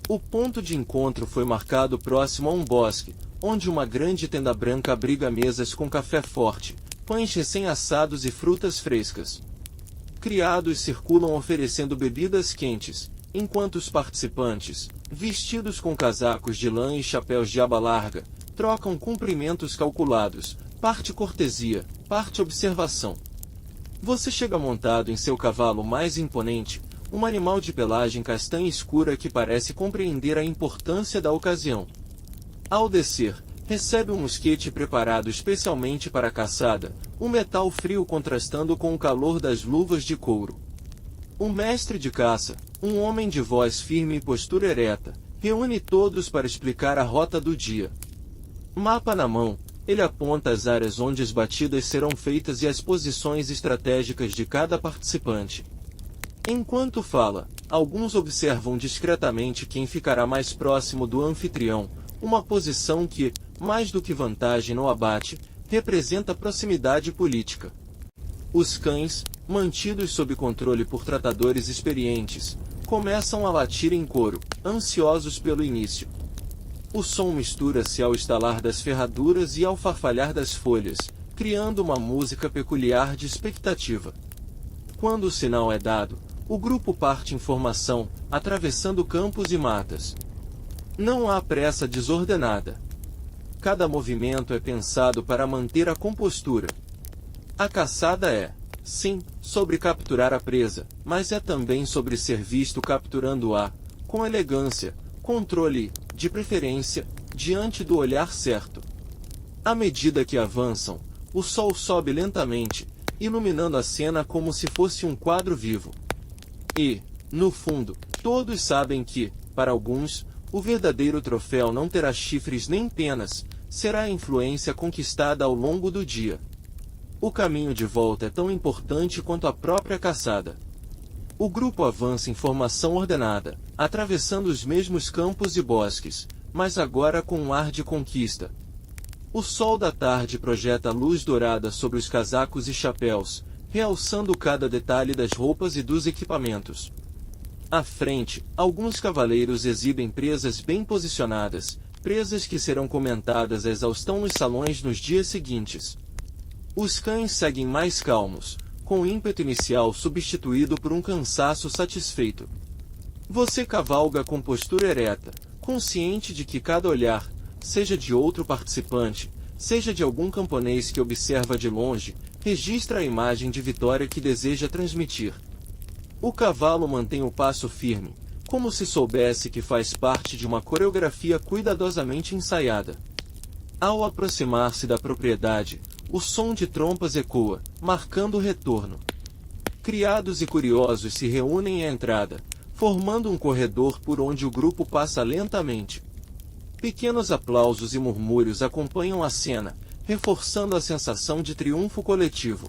O ponto de encontro foi marcado próximo a um bosque, onde uma grande tenda branca abriga mesas com café forte, pães recém-assados e frutas frescas. Criados circulam oferecendo bebidas quentes, enquanto os participantes, vestidos com casacos de lã e chapéus de aba larga, trocam cumprimentos calculados, parte cortesia, parte observação. Você chega montado em seu cavalo mais imponente, um animal de pelagem castanha escura que parece compreender a importância da ocasião. Ao descer, recebe um mosquete preparado especialmente para a caçada, o metal frio contrastando com o calor das luvas de couro. Um mestre de caça, um homem de voz firme e postura ereta, reúne todos para explicar a rota do dia. Mapa na mão, ele aponta as áreas onde as batidas serão feitas e as posições estratégicas de cada participante. Enquanto fala, alguns observam discretamente quem ficará mais próximo do anfitrião, uma posição que, mais do que vantagem no abate, representa proximidade política. Os cães, mantidos sob controle por tratadores experientes, começam a latir em coro, ansiosos pelo início. O som mistura-se ao estalar das ferraduras e ao farfalhar das folhas, criando uma música peculiar de expectativa. Quando o sinal é dado, o grupo parte em formação, atravessando campos e matas. Não há pressa desordenada. Cada movimento é pensado para manter a compostura. A caçada é, sim, sobre capturar a presa, mas é também sobre ser visto capturando-a, com elegância, controle, de preferência, diante do olhar certo. À medida que avançam, o sol sobe lentamente, iluminando a cena como se fosse um quadro vivo. E, no fundo, todos sabem que, para alguns, o verdadeiro troféu não terá chifres nem penas, será a influência conquistada ao longo do dia. O caminho de volta é tão importante quanto a própria caçada. O grupo avança em formação ordenada, atravessando os mesmos campos e bosques, mas agora com um ar de conquista. O sol da tarde projeta luz dourada sobre os casacos e chapéus, realçando cada detalhe das roupas e dos equipamentos. À frente, alguns cavaleiros exibem presas bem posicionadas, presas que serão comentadas à exaustão nos salões nos dias seguintes. Os cães seguem mais calmos, com o ímpeto inicial substituído por um cansaço satisfeito. Você cavalga com postura ereta, consciente de que cada olhar, seja de outro participante, seja de algum camponês que observa de longe, registra a imagem de vitória que deseja transmitir. O cavalo mantém o passo firme, como se soubesse que faz parte de uma coreografia cuidadosamente ensaiada. Ao aproximar-se da propriedade, o som de trompas ecoa, marcando o retorno. Criados e curiosos se reúnem à entrada, formando um corredor por onde o grupo passa lentamente. Pequenos aplausos e murmúrios acompanham a cena, reforçando a sensação de triunfo coletivo.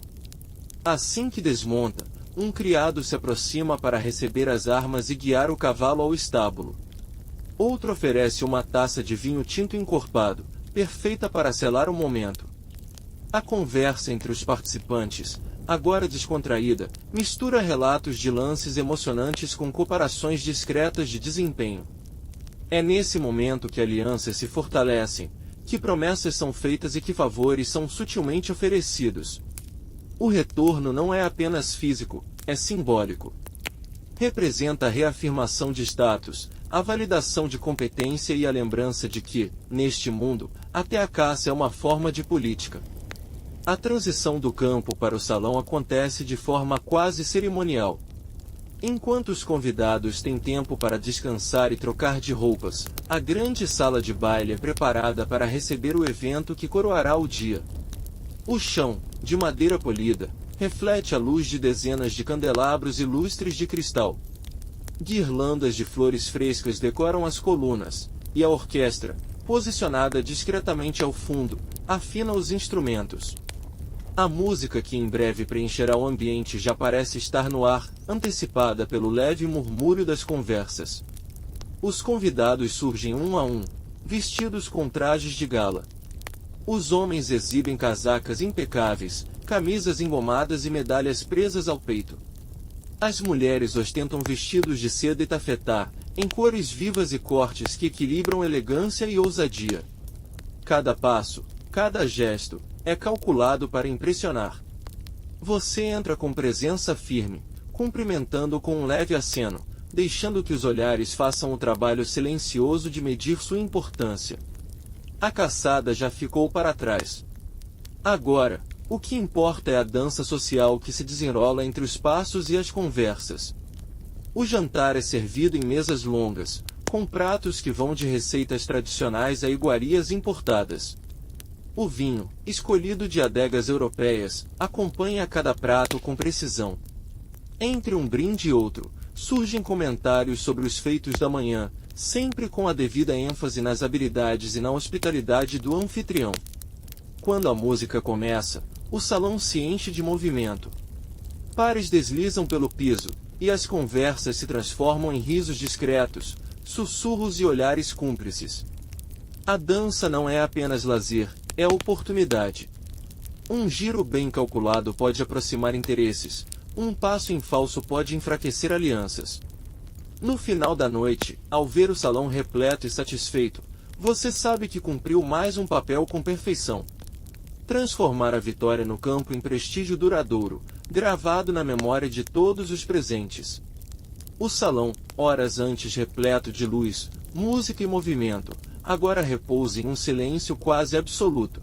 Assim que desmonta, um criado se aproxima para receber as armas e guiar o cavalo ao estábulo. Outro oferece uma taça de vinho tinto encorpado, perfeita para selar o momento. A conversa entre os participantes, agora descontraída, mistura relatos de lances emocionantes com comparações discretas de desempenho. É nesse momento que alianças se fortalecem, que promessas são feitas e que favores são sutilmente oferecidos. O retorno não é apenas físico, é simbólico. Representa a reafirmação de status, a validação de competência e a lembrança de que, neste mundo, até a caça é uma forma de política. A transição do campo para o salão acontece de forma quase cerimonial. Enquanto os convidados têm tempo para descansar e trocar de roupas, a grande sala de baile é preparada para receber o evento que coroará o dia. O chão, de madeira polida, reflete a luz de dezenas de candelabros e lustres de cristal. Guirlandas de flores frescas decoram as colunas, e a orquestra, posicionada discretamente ao fundo, afina os instrumentos. A música que em breve preencherá o ambiente já parece estar no ar, antecipada pelo leve murmúrio das conversas. Os convidados surgem um a um, vestidos com trajes de gala. Os homens exibem casacas impecáveis, camisas engomadas e medalhas presas ao peito. As mulheres ostentam vestidos de seda e tafetá, em cores vivas e cortes que equilibram elegância e ousadia. Cada passo, cada gesto, é calculado para impressionar. Você entra com presença firme, cumprimentando com um leve aceno, deixando que os olhares façam o trabalho silencioso de medir sua importância. A caçada já ficou para trás. Agora, o que importa é a dança social que se desenrola entre os passos e as conversas. O jantar é servido em mesas longas, com pratos que vão de receitas tradicionais a iguarias importadas. O vinho, escolhido de adegas europeias, acompanha cada prato com precisão. Entre um brinde e outro, surgem comentários sobre os feitos da manhã, sempre com a devida ênfase nas habilidades e na hospitalidade do anfitrião. Quando a música começa, o salão se enche de movimento. Pares deslizam pelo piso, e as conversas se transformam em risos discretos, sussurros e olhares cúmplices. A dança não é apenas lazer, é oportunidade. Um giro bem calculado pode aproximar interesses, um passo em falso pode enfraquecer alianças. No final da noite, ao ver o salão repleto e satisfeito, você sabe que cumpriu mais um papel com perfeição. Transformar a vitória no campo em prestígio duradouro, gravado na memória de todos os presentes. O salão, horas antes repleto de luz, música e movimento, agora repousa em um silêncio quase absoluto.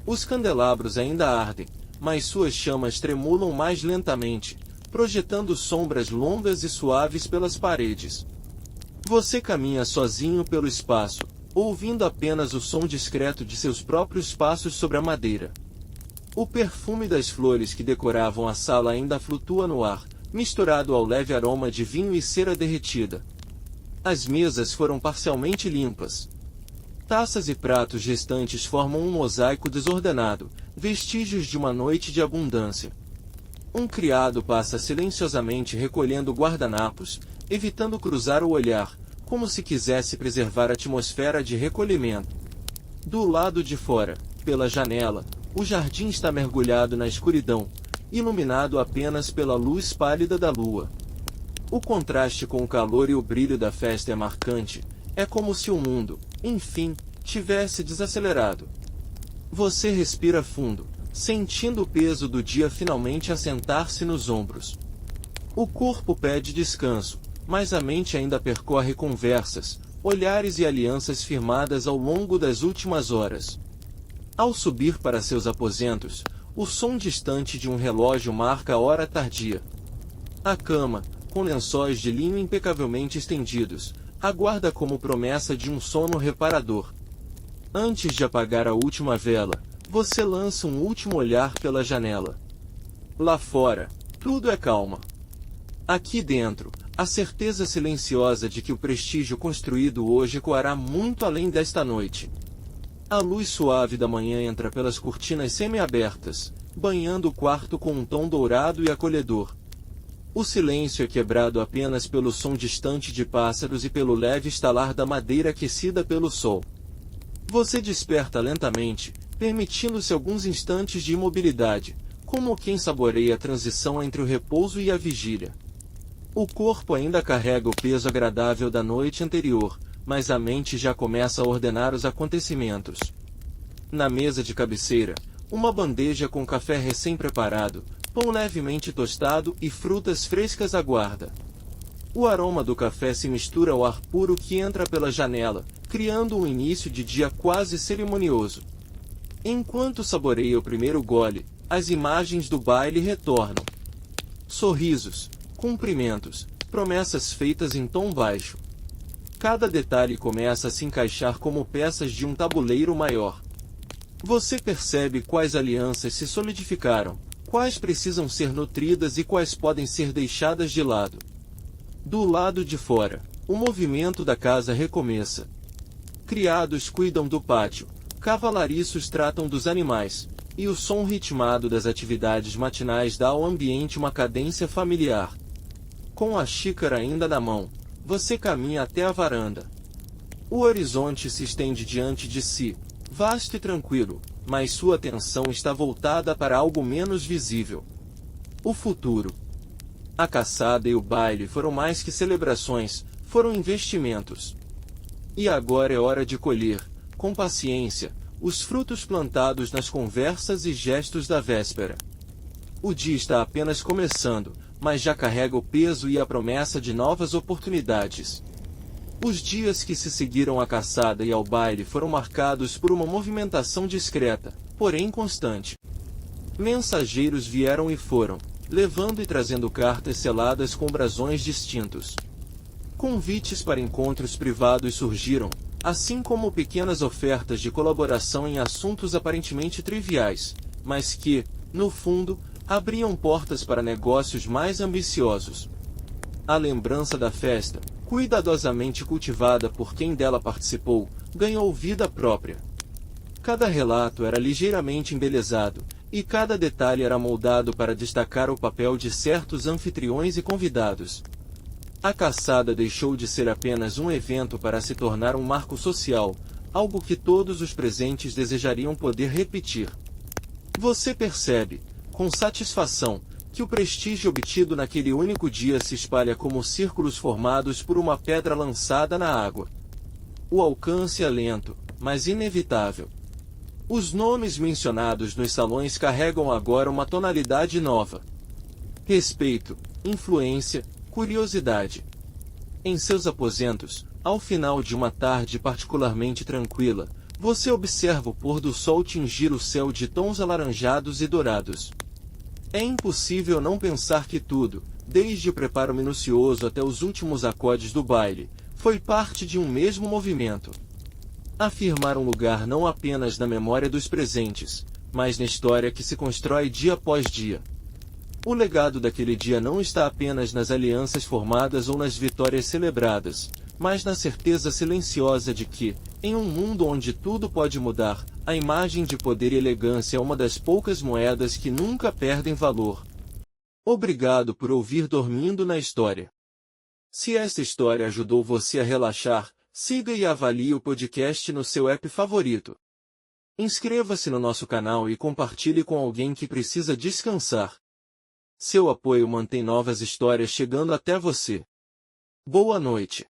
Os candelabros ainda ardem, mas suas chamas tremulam mais lentamente, projetando sombras longas e suaves pelas paredes. Você caminha sozinho pelo espaço, ouvindo apenas o som discreto de seus próprios passos sobre a madeira. O perfume das flores que decoravam a sala ainda flutua no ar, misturado ao leve aroma de vinho e cera derretida. As mesas foram parcialmente limpas. Taças e pratos restantes formam um mosaico desordenado, vestígios de uma noite de abundância. Um criado passa silenciosamente recolhendo guardanapos, evitando cruzar o olhar, como se quisesse preservar a atmosfera de recolhimento. Do lado de fora, pela janela, o jardim está mergulhado na escuridão, iluminado apenas pela luz pálida da lua. O contraste com o calor e o brilho da festa é marcante, é como se o mundo, enfim, tivesse desacelerado. Você respira fundo, sentindo o peso do dia finalmente assentar-se nos ombros. O corpo pede descanso, mas a mente ainda percorre conversas, olhares e alianças firmadas ao longo das últimas horas. Ao subir para seus aposentos, o som distante de um relógio marca a hora tardia. A cama, com lençóis de linho impecavelmente estendidos, aguarda como promessa de um sono reparador. Antes de apagar a última vela, você lança um último olhar pela janela. Lá fora, tudo é calma. Aqui dentro, a certeza silenciosa de que o prestígio construído hoje ecoará muito além desta noite. A luz suave da manhã entra pelas cortinas semi-abertas, banhando o quarto com um tom dourado e acolhedor. O silêncio é quebrado apenas pelo som distante de pássaros e pelo leve estalar da madeira aquecida pelo sol. Você desperta lentamente, permitindo-se alguns instantes de imobilidade, como quem saboreia a transição entre o repouso e a vigília. O corpo ainda carrega o peso agradável da noite anterior, mas a mente já começa a ordenar os acontecimentos. Na mesa de cabeceira, uma bandeja com café recém-preparado, pão levemente tostado e frutas frescas aguarda. O aroma do café se mistura ao ar puro que entra pela janela, criando um início de dia quase cerimonioso. Enquanto saboreia o primeiro gole, as imagens do baile retornam. Sorrisos, cumprimentos, promessas feitas em tom baixo. Cada detalhe começa a se encaixar como peças de um tabuleiro maior. Você percebe quais alianças se solidificaram, quais precisam ser nutridas e quais podem ser deixadas de lado. Do lado de fora, o movimento da casa recomeça. Criados cuidam do pátio, cavalariços tratam dos animais, e o som ritmado das atividades matinais dá ao ambiente uma cadência familiar. Com a xícara ainda na mão, você caminha até a varanda. O horizonte se estende diante de si, vasto e tranquilo, mas sua atenção está voltada para algo menos visível. O futuro. A caçada e o baile foram mais que celebrações, foram investimentos. E agora é hora de colher, com paciência, os frutos plantados nas conversas e gestos da véspera. O dia está apenas começando, mas já carrega o peso e a promessa de novas oportunidades. Os dias que se seguiram à caçada e ao baile foram marcados por uma movimentação discreta, porém constante. Mensageiros vieram e foram, levando e trazendo cartas seladas com brasões distintos. Convites para encontros privados surgiram, assim como pequenas ofertas de colaboração em assuntos aparentemente triviais, mas que, no fundo, abriam portas para negócios mais ambiciosos. A lembrança da festa, cuidadosamente cultivada por quem dela participou, ganhou vida própria. Cada relato era ligeiramente embelezado, e cada detalhe era moldado para destacar o papel de certos anfitriões e convidados. A caçada deixou de ser apenas um evento para se tornar um marco social, algo que todos os presentes desejariam poder repetir. Você percebe, com satisfação, que o prestígio obtido naquele único dia se espalha como círculos formados por uma pedra lançada na água. O alcance é lento, mas inevitável. Os nomes mencionados nos salões carregam agora uma tonalidade nova. Respeito, influência, curiosidade. Em seus aposentos, ao final de uma tarde particularmente tranquila, você observa o pôr do sol tingir o céu de tons alaranjados e dourados. É impossível não pensar que tudo, desde o preparo minucioso até os últimos acordes do baile, foi parte de um mesmo movimento. Afirmar um lugar não apenas na memória dos presentes, mas na história que se constrói dia após dia. O legado daquele dia não está apenas nas alianças formadas ou nas vitórias celebradas, mas na certeza silenciosa de que, em um mundo onde tudo pode mudar, a imagem de poder e elegância é uma das poucas moedas que nunca perdem valor. Obrigado por ouvir Dormindo na História. Se esta história ajudou você a relaxar, siga e avalie o podcast no seu app favorito. Inscreva-se no nosso canal e compartilhe com alguém que precisa descansar. Seu apoio mantém novas histórias chegando até você. Boa noite.